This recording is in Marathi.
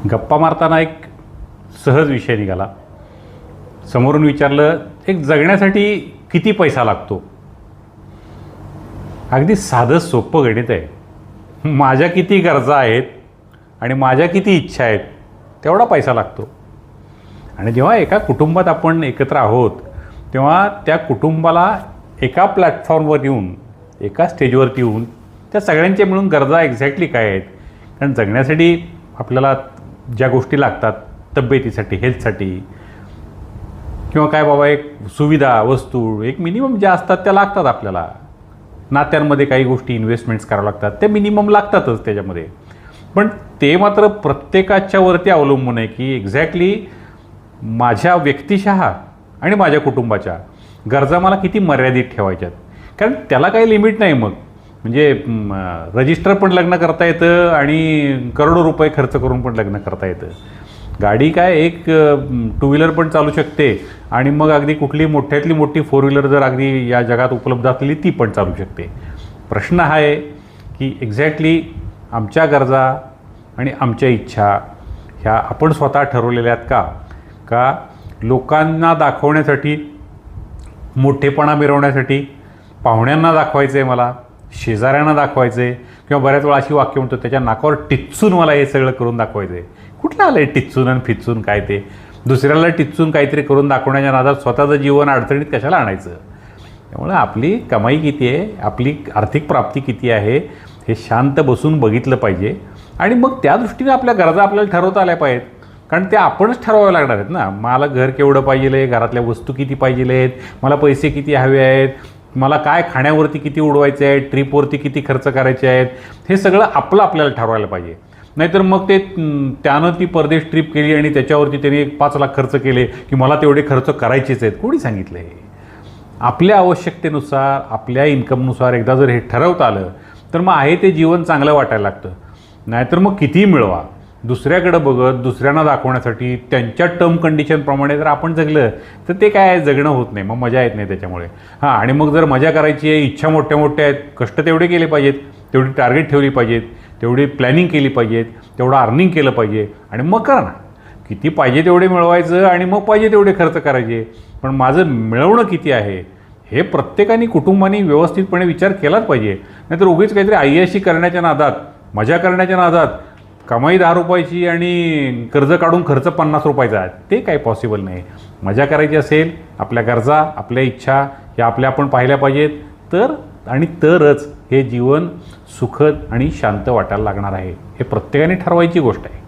गप्पा मारताना एक सहज विषय निघाला. समोरून विचारलं, एक जगण्यासाठी किती पैसा लागतो? अगदी साधं सोपं गणित आहे. माझ्या किती गरजा आहेत आणि माझ्या किती इच्छा आहेत तेवढा पैसा लागतो. आणि जेव्हा एका कुटुंबात आपण एकत्र आहोत तेव्हा त्या कुटुंबाला एका प्लॅटफॉर्मवर येऊन, एका स्टेजवरती येऊन त्या सगळ्यांच्या मिळून गरजा एक्झॅक्टली काय आहेत. कारण जगण्यासाठी आपल्याला ज्या गोष्टी लागतात, तब्येतीसाठी, हेल्थसाठी, किंवा काय बाबा एक सुविधा, वस्तू, एक मिनिमम ज्या असतात त्या लागतात आपल्याला. नात्यांमध्ये काही गोष्टी इन्व्हेस्टमेंट्स कराव्या लागतात, ते मिनिमम लागतातच त्याच्यामध्ये. पण ते मात्र प्रत्येकाच्या वरती अवलंबून आहे की एक्झॅक्टली माझ्या व्यक्तिशः आणि माझ्या कुटुंबाच्या गरजा मला किती मर्यादित ठेवायच्यात. कारण त्याला काही लिमिट नाही. मग म्हणजे रजिस्टर पण लग्न करता येतं आणि करोडो रुपये खर्च करून पण लग्न करता येतं. गाडी काय एक टू व्हीलर पण चालू शकते आणि मग अगदी कुठली मोठ्यातली मोठी फोर व्हीलर जर अगदी या जगात उपलब्ध असलेली ती पण चालू शकते. प्रश्न हा आहे की एक्झॅक्टली आमच्या गरजा आणि आमच्या इच्छा ह्या आपण स्वतः ठरवलेल्या आहेत का लोकांना दाखवण्यासाठी, मोठेपणा मिरवण्यासाठी, पाहुण्यांना दाखवायचं आहे, मला शेजाऱ्यांना दाखवायचं आहे, किंवा बऱ्याच वेळा अशी वाक्य म्हणतो त्याच्या नाकावर टिच्चून मला हे सगळं करून दाखवायचं आहे. कुठलं आलं आहे टिच्चून आणि फिच्चून? काय ते दुसऱ्याला टिच्चून काहीतरी करून दाखवण्याच्या नादात स्वतःचं जीवन अडचणीत कशाला आणायचं? त्यामुळे आपली कमाई किती आहे, आपली आर्थिक प्राप्ती किती आहे हे शांत बसून बघितलं पाहिजे. आणि मग त्या दृष्टीने आपल्या गरजा आपल्याला ठरवता आल्या पाहिजेत. कारण ते आपणच ठरवावे लागणार आहेत ना. मला घर केवढं पाहिजे आहे, घरातल्या वस्तू किती पाहिजे आहेत, मला पैसे किती हवे आहेत, मला काय खाण्यावरती किती उडवायचे आहेत, ट्रिपवरती किती खर्च करायचे आहेत, हे सगळं आपल्याला ठरवायला पाहिजे. नाहीतर मग त्यानं ती परदेश ट्रिप केली आणि त्याच्यावरती त्याने 5 लाख खर्च केले की मला तेवढे खर्च करायचेच आहेत. कोणी सांगितलं हे? आपल्या आवश्यकतेनुसार, आपल्या इन्कमनुसार एकदा जर हे ठरवता आलं तर मग आहे ते जीवन चांगलं वाटायला लागतं. नाहीतर मग कितीही मिळवा, दुसऱ्याकडं बघत, दुसऱ्यांना दाखवण्यासाठी, त्यांच्या टर्म कंडिशनप्रमाणे जर आपण जगलं तर ते काय जगणं होत नाही, मग मजा येत नाही त्याच्यामुळे. आणि मग जर मजा करायची आहे, इच्छा मोठ्या मोठ्या आहेत, कष्ट तेवढे केले पाहिजेत, तेवढी टार्गेट ठेवली पाहिजेत, तेवढी प्लॅनिंग केली पाहिजेत, तेवढं अर्निंग केलं पाहिजे आणि मग करा ना. किती पाहिजे तेवढे मिळवायचं आणि मग पाहिजे तेवढे खर्च करायचे. पण माझं मिळवणं किती आहे हे प्रत्येकाने, कुटुंबाने व्यवस्थितपणे विचार केलाच पाहिजे. नाहीतर उगीच काहीतरी अय्याशी करण्याच्या नादात, मजा करण्याच्या नादात कमाई 10 रुपयाची आणि कर्ज काढून खर्च 50 रुपयाचा, ते काही पॉसिबल नाही. मजा करायची असेल, आपल्या गरजा, आपल्या इच्छा ह्या आपण पाहिल्या पाहिजेत, तरच हे जीवन सुखद आणि शांत वाटायला लागणार आहे. हे प्रत्येकाने ठरवायची गोष्ट आहे.